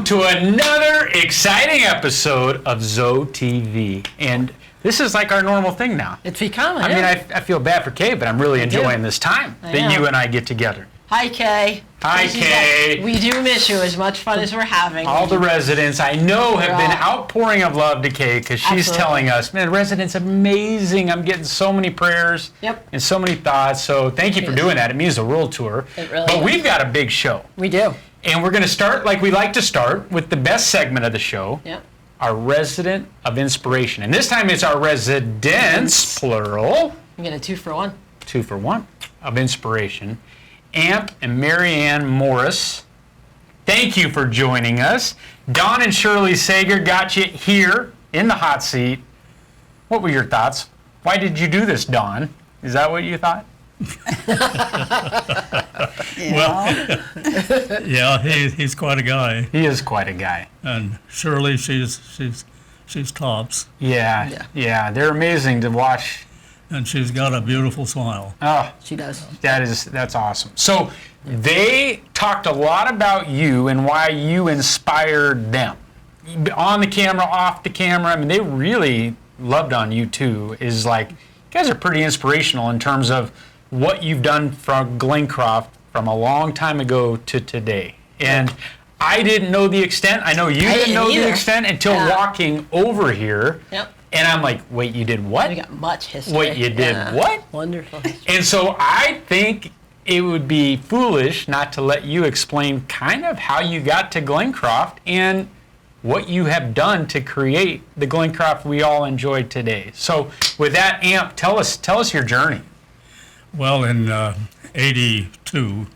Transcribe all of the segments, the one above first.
Welcome to another exciting episode of ZoeTV. And this is like our normal thing now. It's become, I mean, I feel bad for Kay, but I'm really enjoying this time that you and I get together. Hi, Kay. Hi, Kay. We do miss you. As much fun as we're having. All the residents I know have been outpouring of love to Kay because she's telling us, man, residents amazing. I'm getting so many prayers and so many thoughts. So thank you for doing that. It means the world to her. It really But is. we've got a big show. We do. And we're going to start like we like to start with the best segment of the show. Yep. Our resident of inspiration. And this time it's our residents, plural. We get a 2-for-1. 2-for-1 of inspiration. Amp and Marianne Morris, thank you for joining us. Don and Shirley Sager got you here in the hot seat. What were your thoughts? Why did you do this, Don? Is that what you thought? Well, yeah, he's quite a guy. He is quite a guy. And Shirley, she's tops. Yeah, they're amazing to watch. And she's got a beautiful smile. Oh, She does. that's awesome. So they talked a lot about you and why you inspired them. On the camera, off the camera, I mean, they really loved on you too. Is like, you guys are pretty inspirational in terms of what you've done from Glencroft from a long time ago to today. And I didn't know the extent. I know you didn't know the extent until walking over here. Yep. And I'm like, wait, you did what? We got much history. Wait, you did what? Wonderful. And so I think it would be foolish not to let you explain kind of how you got to Glencroft and what you have done to create the Glencroft we all enjoy today. So with that, Amp, tell us your journey. Well, in '82,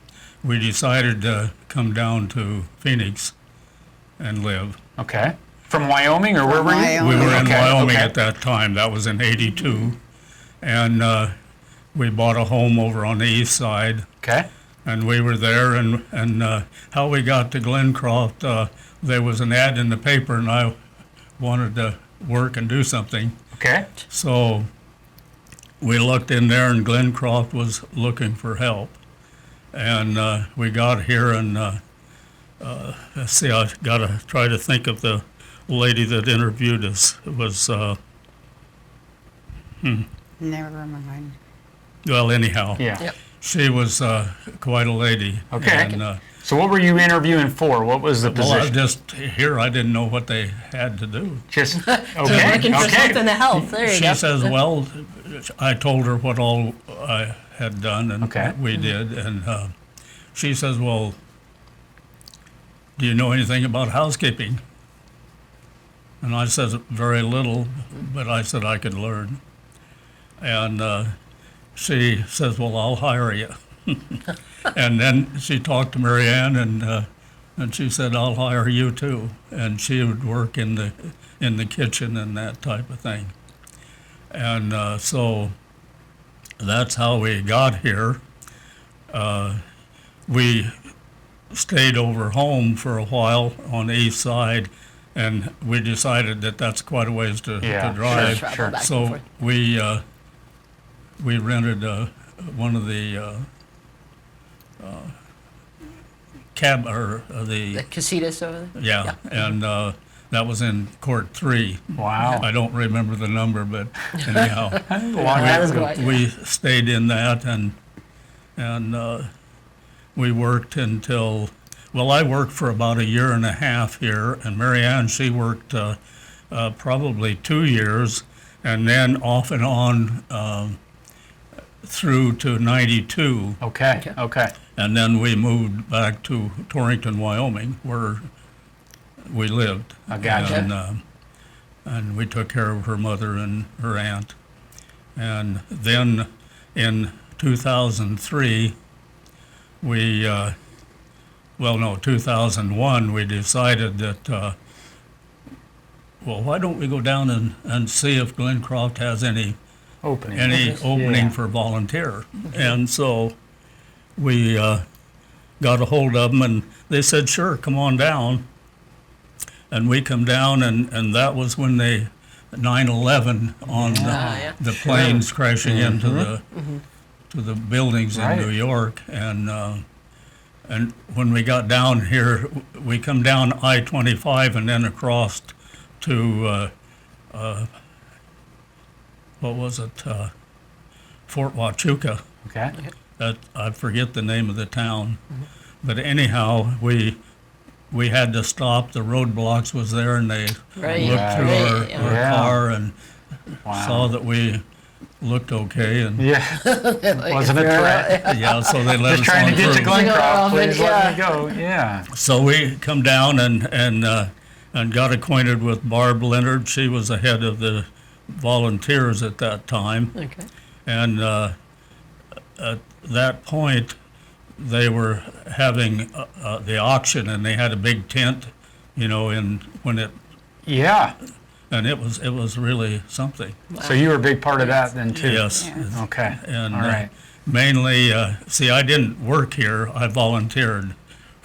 we decided to come down to Phoenix and live. Okay. From Wyoming, or where were you? We were in Wyoming at that time. That was in '82. And we bought a home over on the east side. Okay. And we were there, and how we got to Glencroft, there was an ad in the paper, and I wanted to work and do something. Okay. So we looked in there, and Glencroft was looking for help. And we got here, and let's see, I got to try to think of the lady that interviewed us. It was, Never mind. well, anyhow. Yeah. Yep. She was quite a lady. Okay. And, So what were you interviewing for? What was the well, I position? just here, I didn't know what they had to do. Just Looking for something to help. There you She go. says, well, I told her what all I had done, and we did. And she says, well, do you know anything about housekeeping? And I says, very little, but I said I could learn. And she says, well, I'll hire you. And then she talked to Marianne, and she said, I'll hire you too. And she would work in the kitchen and that type of thing. And so that's how we got here. We stayed over home for a while on the east side, and we decided that that's quite a ways to drive. Sure. So we rented one of the The casitas over there? yeah, and that was in Court 3. Wow. I don't remember the number, but anyhow, we stayed in that, and we worked until, well, I worked for about a year and a half here, and Marianne, she worked probably 2 years, and then off and on through to '92. Okay. And then we moved back to Torrington, Wyoming, where we lived. I gotcha. And we took care of her mother and her aunt. And then in 2003, 2001, we decided that, well, why don't we go down and see if Glencroft has any opening for volunteer. And so we got a hold of them, and they said, sure, come on down. And we come down, and that was when they 9/11 on the planes crashing into the buildings in New York, and And when we got down here, we come down I-25 and then across to, what was it, Fort Huachuca. Okay. I forget the name of the town. But anyhow, we had to stop. The roadblocks was there, and they Right. looked through Right, our yeah. car and Wow. saw that we looked okay. And Yeah. Wasn't a threat. yeah, so they let Just us trying on to get to through. Glencroft. Please Yeah. let me go. Yeah. So we come down and got acquainted with Barb Leonard. She was the head of the volunteers at that time. Okay. And at that point, they were having the auction, and they had a big tent, and Yeah. it was really something. So you were a big part of that then too. Yes. Yeah. Okay. And All right. mainly, see, I didn't work here. I volunteered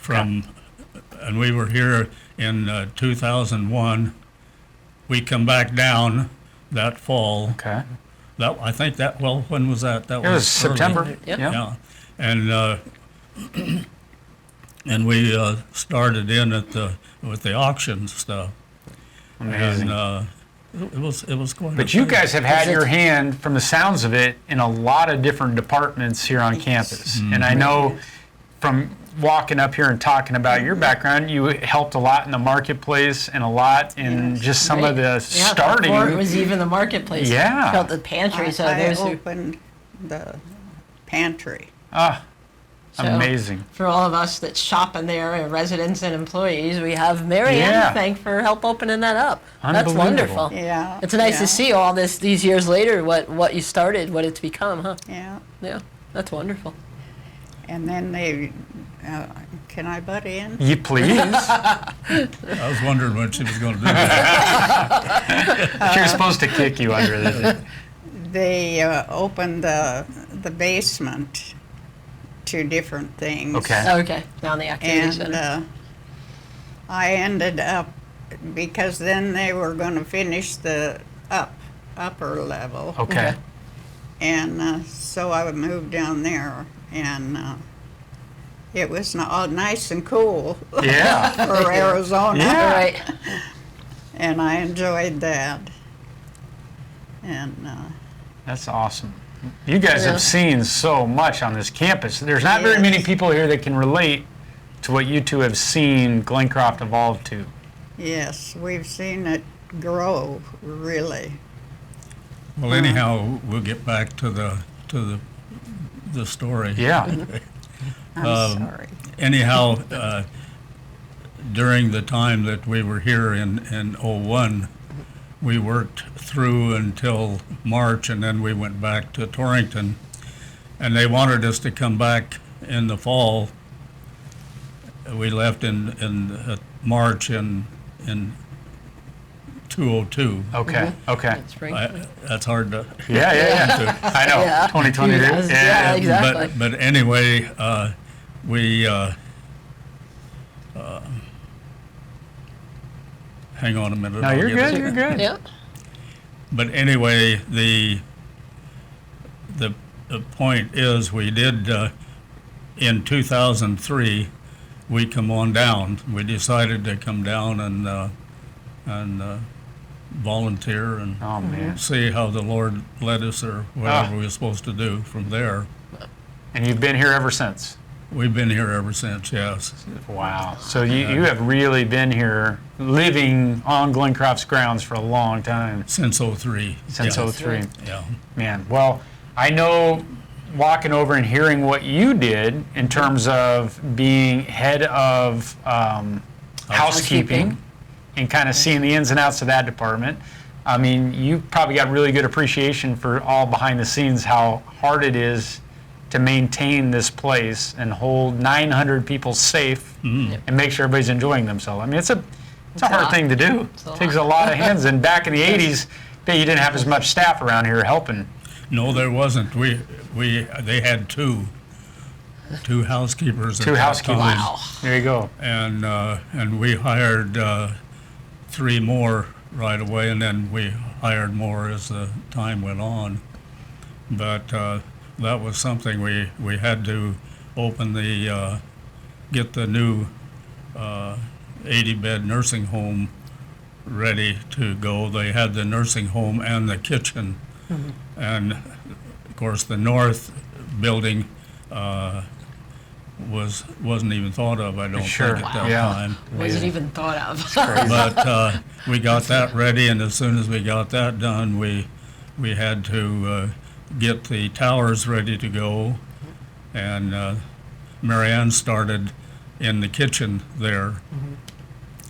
and we were here in 2001. We come back down that fall. Okay. I think when was that? That It was September. Yep. Yeah. Yeah, and and we started in with the auction stuff, Amazing. and it was quite. But you guys have had your hand, from the sounds of it, in a lot of different departments here on campus. And I know from walking up here and talking about your background, you helped a lot in the marketplace and a lot in just some of the starting. Before it was even the marketplace. Yeah. Felt the pantry. So I there's opened the pantry. Ah, So, amazing. for all of us that shop in there, residents and employees, we have Mary Ann Yeah. to thank for help opening that up. That's Unbelievable. wonderful. Yeah. It's nice yeah, to see all these years later what you started, what it's become, huh? Yeah. Yeah, that's wonderful. And then can I butt in? You please. I was wondering when she was going to do that. She was supposed to kick you under this. They opened the basement to different things. Okay. Okay, down the activity center. And I ended up, because then they were going to finish the upper level. Okay. And so I would move down there, and it was all nice and cool Yeah. for Arizona. Yeah. All right. And I enjoyed that. And That's awesome. You guys Yeah. have seen so much on this campus. There's not very Yes. many people here that can relate to what you two have seen Glencroft evolve to. yes, we've seen it grow, really. Well, anyhow, we'll get back to the story. Yeah. I'm sorry. Anyhow, during the time that we were here in '01, we worked through until March, and then we went back to Torrington. And they wanted us to come back in the fall. We left in March in 202. Okay. Okay. Spring. That's hard to. Yeah. I know. Yeah. 2020. Yeah, exactly. But anyway, we. Hang on a minute. No, I'll you're get good. it. You're good. Yeah. But anyway, the point is, we did in 2003. We come on down. We decided to come down and volunteer and Oh man. see how the Lord led us, or whatever we were supposed to do from there. And you've been here ever since. We've been here ever since. Yes. Wow. So you have really been here, living on Glencroft's grounds for a long time. Since '03. Since yeah. '03. Yeah. Man, well, I know walking over and hearing what you did in terms of being head of housekeeping and kind of seeing the ins and outs of that department. I mean, you probably got really good appreciation for all behind the scenes, how hard it is to maintain this place and hold 900 people safe and make sure everybody's enjoying themselves. I mean, it's a hard thing to do. It takes a lot of hands. And back in the 80s, you didn't have as much staff around here helping. No, there wasn't. They had two housekeepers. Two at that housekeepers. time. Wow. There you go. And we hired 3 more right away, and then we hired more as the time went on. But that was something we had to open the get the new 80-bed nursing home ready to go. They had the nursing home and the kitchen. And of course the north building wasn't even thought of, I don't Sure. think, at that Yeah. time. Wasn't even thought of. But we got that ready, and as soon as we got that done, we had to get the towers ready to go. And Marianne started in the kitchen there,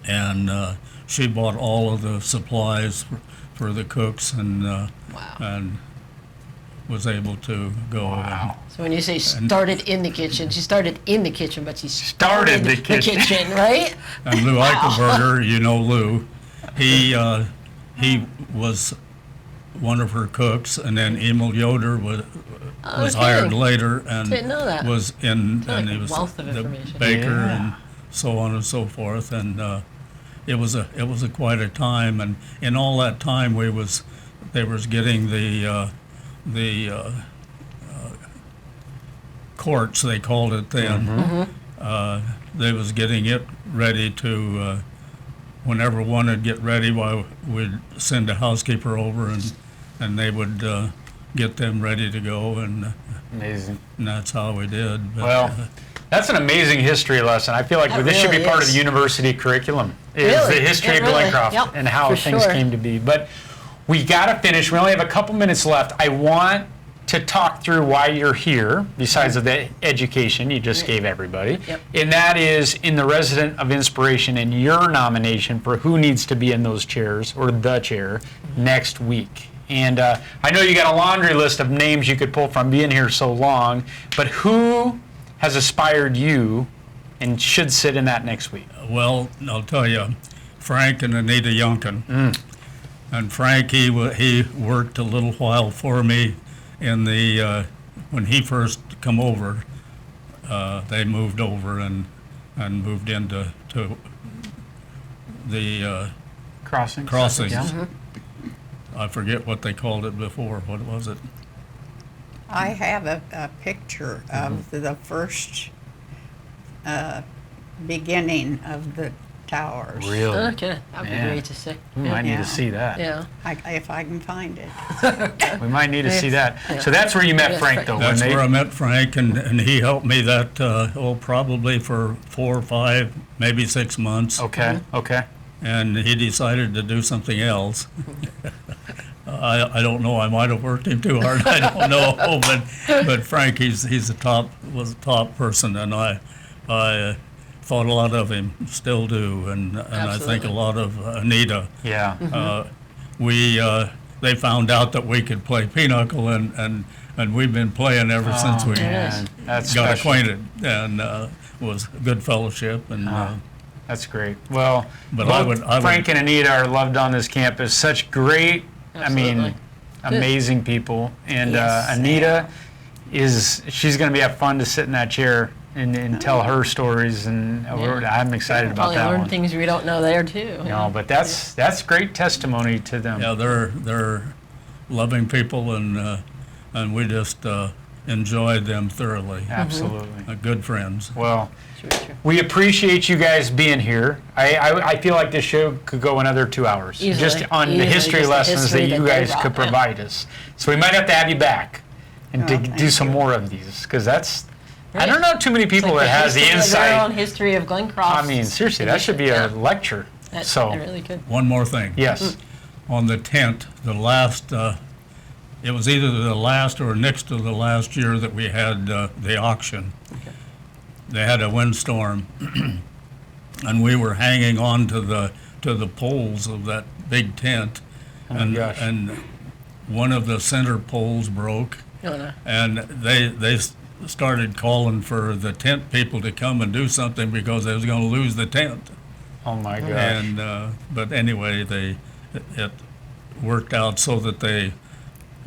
and she bought all of the supplies for the cooks, and and was able to go. Wow. So when you say started in the kitchen, she started in the kitchen, but she Started the kitchen. right? And Lou Eichelberger, you know Lou, he was one of her cooks, and then Emil Yoder was hired kidding. later and Didn't know that. was in, like and he a was wealth of the information. baker Yeah. and so on and so forth, and it was a quite a time, and in all that time they was getting the courts, they called it then. They was getting it ready to, whenever one would get ready, we'd send a housekeeper over, and they would get them ready to go, and Amazing. that's how we did. But, Well, that's an amazing history lesson. I feel like That this should be really part of is. the university curriculum, is Really, the history it of really- Glencroft yep, and how for things sure. came to be. But we got to finish. We only have a couple minutes left. I want to talk through why you're here, besides of the education you just gave everybody. Yep. And that is in the Resident of Inspiration and your nomination for who needs to be in those chairs, or the chair, next week. And I know you got a laundry list of names you could pull from being here so long, but who has inspired you and should sit in that next week? Well, I'll tell you, Frank and Anita Youngkin. And Frank, he worked a little while for me in the, when he first come over, they moved over and moved into the Crossings. crossings. Yeah. I forget what they called it before. What was it? I have a picture of the first beginning of the towers. Really? Okay, that'd be Man. great to see. We might need Yeah. to see that. Yeah. If I can find it. We might need to see that. So that's where you met Yeah, Frank, Frank. though. That's when they, where I met Frank, and he helped me that, probably for 4 or 5, maybe 6 months. Okay, okay. And he decided to do something else. I don't know. I might have worked him too hard. I don't know. But Frank, was a top person, and I thought a lot of him, still do, and I think a Absolutely. lot of Anita. Yeah. They found out that we could play pinochle, and we've been playing ever since we Man, that's got special. acquainted, and was good fellowship, and. That's great. Well, But both I would- Frank and Anita are loved on this campus. Such great, I mean, Absolutely. amazing people. And Yes. Anita she's going to have fun to sit in that chair and tell her stories. And I'm excited about Probably that learn one. things we don't know there too. No, but that's great testimony to them. Yeah, they're loving people, and we just enjoyed them thoroughly. Absolutely. Good friends. Well, Sure, sure. we appreciate you guys being here. I feel like this show could go another 2 hours Easily. just on the Easily, history just the lessons history that you that they guys brought, could yeah. provide us. So we might have to have you back and to thank do some you. more of these, because that's I Right. don't know too many people It's like that has the history of their own insight. history of Glencroft. I mean, seriously, that should be a Yeah. lecture. That's So really good. One more thing. yes, On the tent, the last, it was either the last or next to the last year that we had the auction. They had a windstorm, and we were hanging on to the poles of that big tent, Oh my and gosh. and one of the center poles broke, No, no. and they started calling for the tent people to come and do something because they was going to lose the tent. oh my gosh. And but anyway, it worked out so that they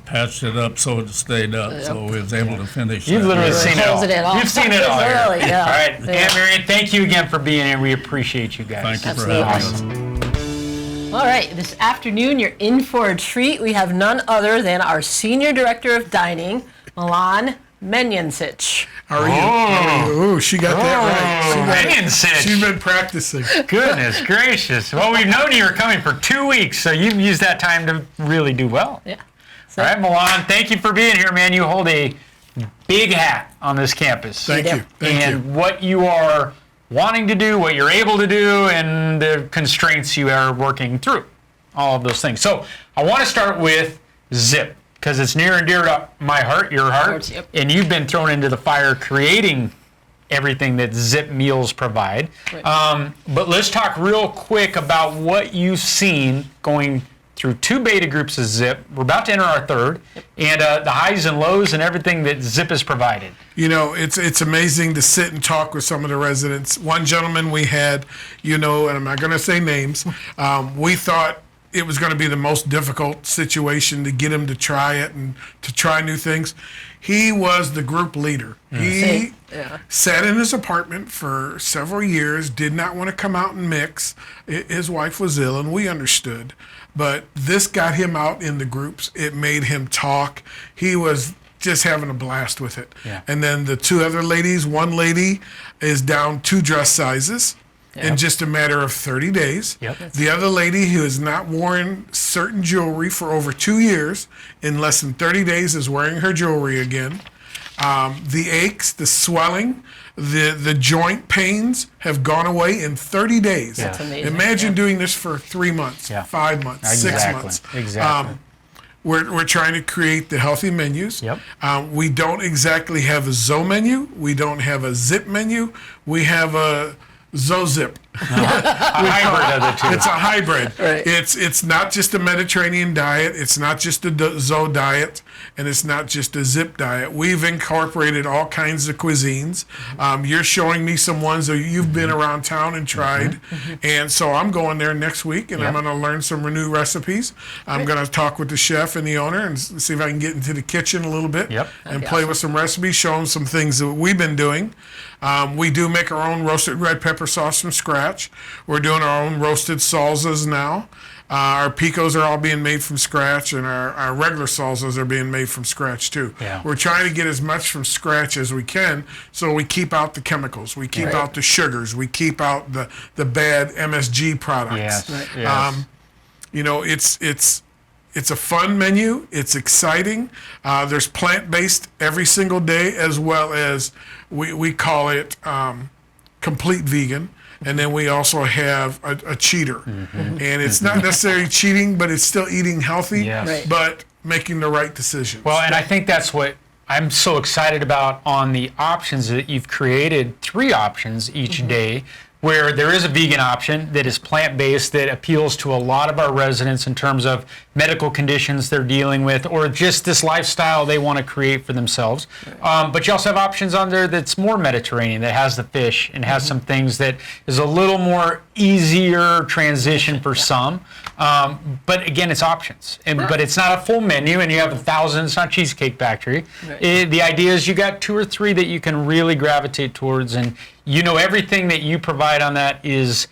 patched it up so it stayed up, so we was able to finish. You've that. literally Really seen it all. closing it off. You've seen it all. here. Really, yeah. All right, Yeah. Aunt Marion, thank you again for being here. We appreciate you guys. Thank you for Absolutely. having us. All right, this afternoon you're in for a treat. We have none other than our Senior Director of Dining, Milan Menjancic. How are you? How are you? Ooh, she got that right. Megan said, She's been practicing. goodness gracious. Well, we've known you were coming for 2 weeks, so you've used that time to really do well. Yeah. All right, Milan, thank you for being here, man. You hold a big hat on this campus. Thank you. Thank you. And what you are wanting to do, what you're able to do, and the constraints you are working through. All of those things. So I want to start with Zip, because it's near and dear to my heart, your heart. Yep. And you've been thrown into the fire creating everything that Zip meals provide. Right. But let's talk real quick about what you've seen going through 2 beta groups of Zip. We're about to enter our 3rd, and the highs and lows and everything that Zip has provided. You know, it's amazing to sit and talk with some of the residents. One gentleman we had, and I'm not going to say names, we thought it was going to be the most difficult situation to get him to try it and to try new things. He was the group leader. He sat in his apartment for several years, did not want to come out and mix. His wife was ill, and we understood. But this got him out in the groups. It made him talk. He was just having a blast with it. Yeah. And then the 2 other ladies, one lady is down 2 dress sizes in just a matter of 30 days. Yep. The other lady who has not worn certain jewelry for over 2 years, in less than 30 days is wearing her jewelry again. The aches, the swelling, the joint pains have gone away in 30 days. That's amazing. Imagine doing this for 3 months, 5 months, 6 months. Exactly. We're trying to create the healthy menus. Yep. We don't exactly have a Zoe menu. We don't have a Zip menu. We have a ZoeZip. A hybrid of the 2. It's a hybrid. Right. It's not just a Mediterranean diet. It's not just a Zoe diet, and it's not just a Zip diet. We've incorporated all kinds of cuisines. You're showing me some ones that you've been around town and tried, and so I'm going there next week, and I'm going to learn some new recipes. I'm going to talk with the chef and the owner and see if I can get into the kitchen a little bit and play with some recipes, show them some things that we've been doing. We do make our own roasted red pepper sauce from scratch. We're doing our own roasted salsas now. Our picos are all being made from scratch, and our regular salsas are being made from scratch too. Yeah. We're trying to get as much from scratch as we can, so we keep out the chemicals, we keep out the sugars, we keep out the bad MSG products. Yes. Yes. It's a fun menu. It's exciting. There's plant-based every single day, as well as we call it complete vegan. And then we also have a cheater. And it's not necessarily cheating, but it's still eating healthy, Yes. Right. but making the right decisions. Well, and I think that's what I'm so excited about on the options that you've created, 3 options each day, where there is a vegan option that is plant-based that appeals to a lot of our residents in terms of medical conditions they're dealing with or just this lifestyle they want to create for themselves. But you also have options on there that's more Mediterranean, that has the fish and has some things that is a little more easier transition for some. But again, it's options. But it's not a full menu, and you have 1,000, it's not Cheesecake Factory. Right. The idea is you got 2 or 3 that you can really gravitate towards, and everything that you provide on that is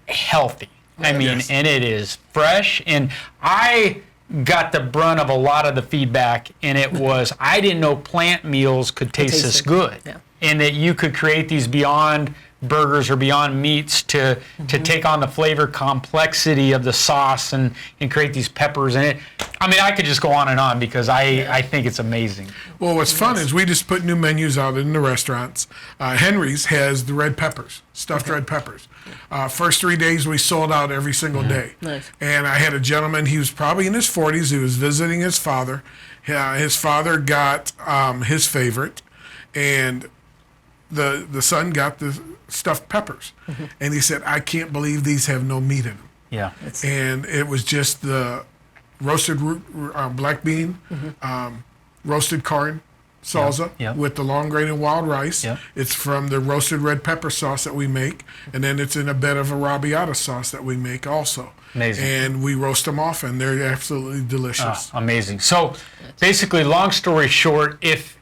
healthy. I mean, and it is fresh. And I got the brunt of a lot of the feedback, and it was, I didn't know plant meals could taste this good. Yeah. And that you could create these beyond burgers or beyond meats to take on the flavor complexity of the sauce and create these peppers in it. I mean, I could just go on and on because I think it's amazing. Well, what's fun is we just put new menus out in the restaurants. Henry's has the red peppers, stuffed red peppers. First 3 days we sold out every single day. Nice. And I had a gentleman, he was probably in his 40s, he was visiting his father. His father got his favorite, and the son got the stuffed peppers. And he said, I can't believe these have no meat in them. Yeah. And it was just the roasted black bean, roasted corn salsa with the long grain and wild rice. Yep. It's from the roasted red pepper sauce that we make, and then it's in a bed of arrabbiata sauce that we make also. Amazing. And we roast them off, and they're absolutely delicious. Amazing. So basically, long story short, if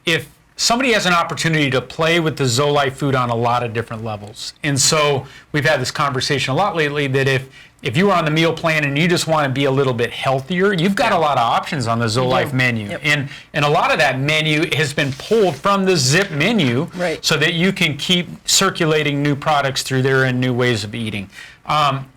somebody has an opportunity to play with the ZoeLife food on a lot of different levels. And so we've had this conversation a lot lately that if you are on the meal plan and you just want to be a little bit healthier, you've got a lot of options on the ZoeLife menu. Yep. And a lot of that menu has been pulled from the Zip menu so that you can keep circulating new products through there and new ways of eating.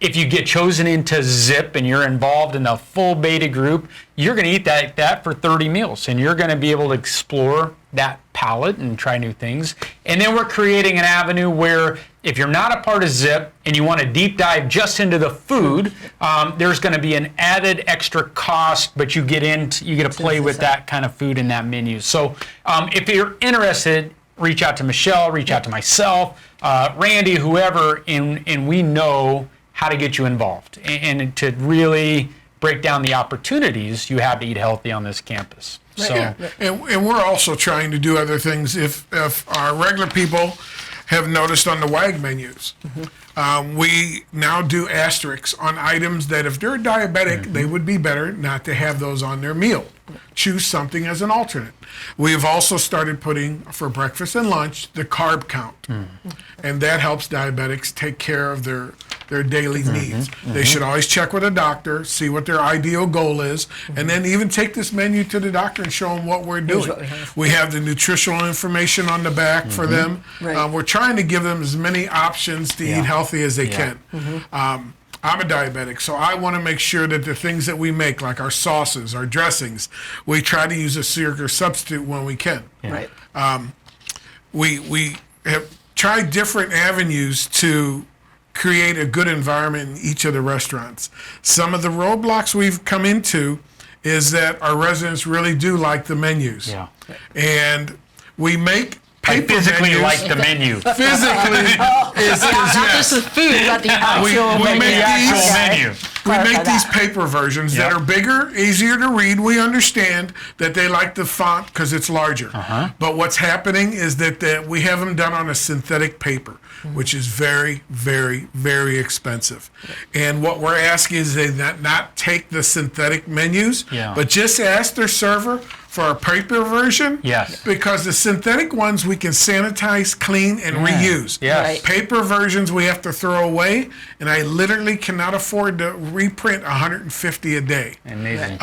If you get chosen into Zip and you're involved in the full beta group, you're going to eat that for 30 meals, and you're going to be able to explore that palette and try new things. And then we're creating an avenue where if you're not a part of Zip and you want to deep dive just into the food, there's going to be an added extra cost, but you get to play with that kind of food in that menu. So if you're interested, reach out to Michelle, reach out to myself, Randy, whoever, and we know how to get you involved and to really break down the opportunities you have to eat healthy on this campus. So, and we're also trying to do other things. If our regular people have noticed on the WAG menus, we now do asterisks on items that if they're diabetic, they would be better not to have those on their meal. Choose something as an alternate. We have also started putting for breakfast and lunch the carb count, and that helps diabetics take care of their daily needs. They should always check with a doctor, see what their ideal goal is, and then even take this menu to the doctor and show them what we're doing. We have the nutritional information on the back for them. We're trying to give them as many options to eat healthy as they can. I'm a diabetic, so I want to make sure that the things that we make, like our sauces, our dressings, we try to use a sugar substitute when we can. We have tried different avenues to create a good environment in each of the restaurants. Some of the roadblocks we've come into is that our residents really do like the menus. And we make paper physically menus. like the menu. Physically Not just the food, but the actual we make menu. these We make these paper versions that Yep. are bigger, easier to read. We understand that they like the font because it's larger. But what's happening is that we have them done on a synthetic paper, which is very, very, very expensive. And what we're asking is they not take the synthetic menus, but just ask their server for a paper version. Yes. Because the synthetic ones we can sanitize, clean, and reuse. Yes. Right. Paper versions we have to throw away, and I literally cannot afford to reprint 150 a day. Amazing.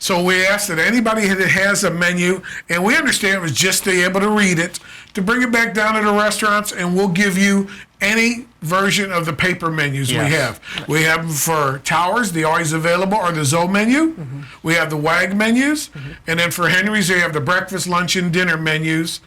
So we ask that anybody that has a menu, and we understand it was just to be able to read it, to bring it back down to the restaurants, and we'll give you any version of the paper menus we have. We have them for Towers, the always available, or the Zoe menu. We have the WAG menus, and then for Henry's, they have the breakfast, lunch, and dinner menus,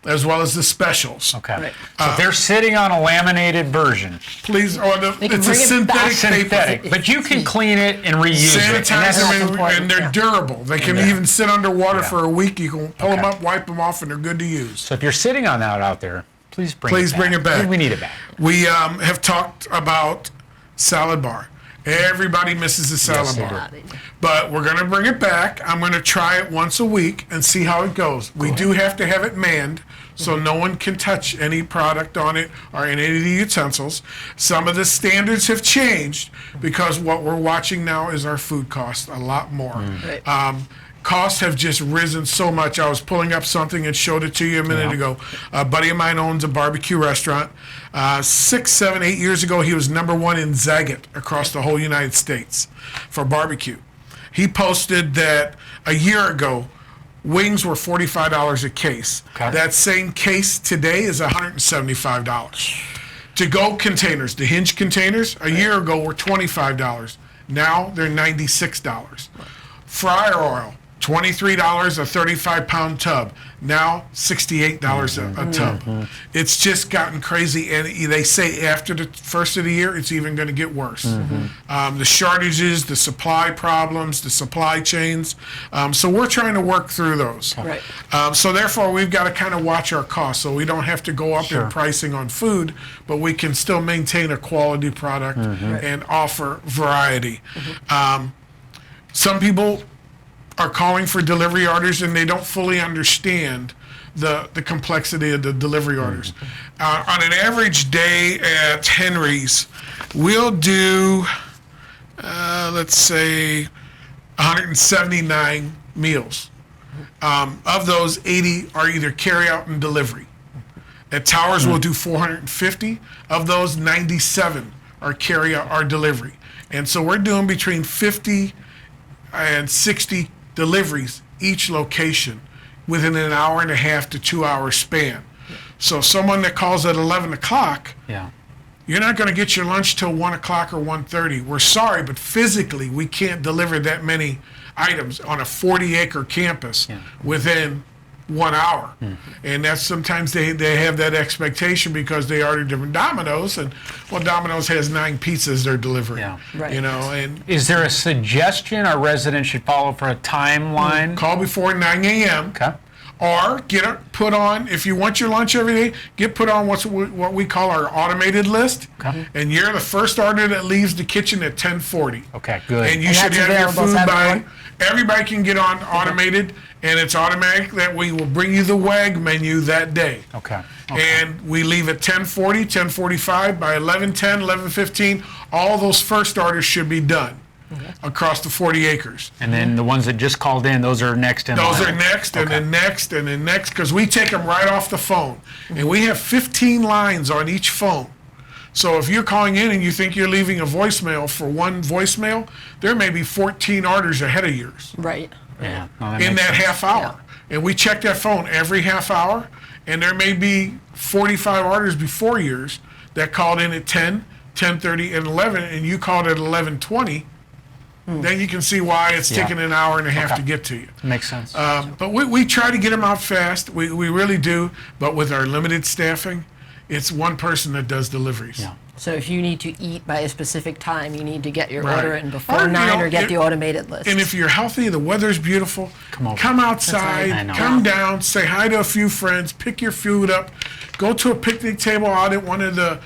as well as the specials. Okay. So they're sitting on a laminated version. Please, or it's a bring it synthetic back. paper. Synthetic. But you can clean it and reuse it. And Sanitize that's them, important, and they're durable. They can even sit underwater Yeah. for a week. You can pull them Okay. up, wipe them off, and they're good to use. So if you're sitting on that out there, please bring it back. We need it back. We have talked about salad bar. Everybody misses the salad they bar. do. But we're going to bring it back. I'm going to try it once a week and see how it goes. We do have to have it manned, so no one can touch any product on it or any of the utensils. Some of the standards have changed because what we're watching now is our food costs a lot more. Costs have just risen so much. I was pulling up something and showed it to you a minute ago. A buddy of mine owns a barbecue restaurant. 6, 7, 8 years ago, he was #1 in Zagat across the whole United States for barbecue. He posted that a year ago, wings were $45 a case. Okay. That same case today is $175. To-go containers, the hinge containers, a year ago were $25. Now they're $96. Fryer oil, $23 a 35-pound tub. Now $68 a tub. It's just gotten crazy, and they say after the first of the year, it's even going to get worse. The shortages, the supply problems, the supply chains. So we're trying to work through those. Right. So therefore, we've got to kind of watch our costs, so we don't have to go up in pricing on food, but we can still maintain a quality product and offer variety. Some people are calling for delivery orders, and they don't fully understand the complexity of the delivery orders. On an average day at Henry's, we'll do, let's say, 179 meals. Of those, 80 are either carry out and delivery. At Towers, we'll do 450. Of those, 97 are carry out or delivery. And so we're doing between 50 and 60 deliveries each location within an hour and a half to 2 hour span. So someone that calls at 11 o'clock, Yeah. you're not going to get your lunch till 1 o'clock or 1:30. We're sorry, but physically we can't deliver that many items on a 40-acre campus within 1 hour. And that's sometimes they have that expectation because they order different Domino's, and well, Domino's has 9 pizzas they're delivering. Yeah. Right. You know, and Is there a suggestion our residents should follow for a timeline? call before 9 a.m. Okay. Or put on, if you want your lunch every day, put on what we call our automated list. Okay. And you're the first order that leaves the kitchen at 10:40. Okay, good. And you And should that's have your available to food by, everyone? everybody can get on automated, and it's automatic that we will bring you the WAG menu that day. Okay. And we leave at 10:40, 10:45, by 11:10, 11:15, all those first orders should be done across the 40 acres. And then the ones that just called in, those are next in Those line. are next, and Okay. then next, and then next, because we take them right off the phone. And we have 15 lines on each phone. So if you're calling in and you think you're leaving a voicemail for one voicemail, there may be 14 orders ahead of yours Right. Yeah. No, in makes that sense. half hour. And we check that phone every half hour, and there may be 45 orders before yours that called in at 10, 10:30, and 11, and you called at 11:20. Then you can see why it's Yeah. taking an hour and a half Okay. to get to you. Makes sense. But we try to get them out fast. We really do. But with our limited staffing, it's one person that does deliveries. Yeah. So if you need to eat by a specific time, you need to get your Right. order in before Or, you 9 know, or get if- the automated list. And if you're healthy, the weather's beautiful, Come over. come outside, I know. come down, say hi to a few friends, pick your food up, go to a picnic table out at one of the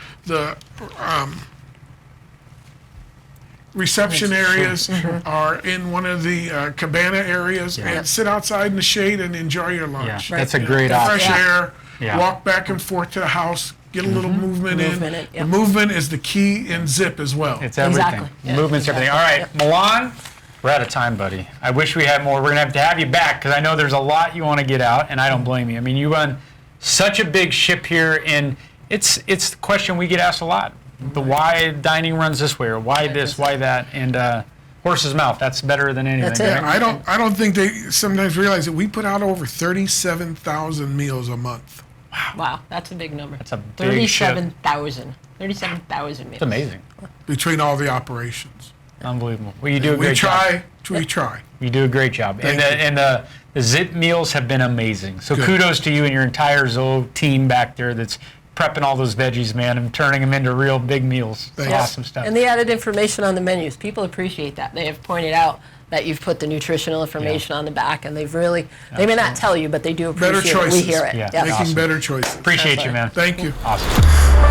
reception areas or in one of the cabana areas and sit outside in the shade and enjoy your Yeah, lunch. that's a You know, great get fresh option. air, Yeah. walk back and forth to the house, get a little movement in. Movement in, The yep. movement is the key in ZIP as well. It's everything. Exactly. Yeah, Movement's everything. All right, Milan, we're out of time, buddy. I wish we had more. We're going to have you back because I know there's a lot you want to get out, and I don't blame you. I mean, you run such a big ship here, and it's the question we get asked a lot. The why dining runs this way, or why this, why that, and horse's mouth, that's better than anything. That's it. right? I don't think they sometimes realize that we put out over 37,000 meals a month. Wow, that's a big number. That's a big ship. 37,000. 37,000 meals. It's amazing. Between all the operations. Unbelievable. Well, you do a We great job. we try. You do a great job. Thank And the Zip meals have been amazing. So Good. kudos to you and your entire Zoe team back there that's prepping all those veggies, man, and turning them into real big meals. It's Thanks. awesome stuff. And the added information on the menus. People appreciate that. They have pointed out that you've put the nutritional information on the back, and they've really, they may not tell you, but they do Better appreciate it. We choices. hear it. Yeah. Yes. Making Awesome. better choices. Appreciate you, man. Thank you. Awesome.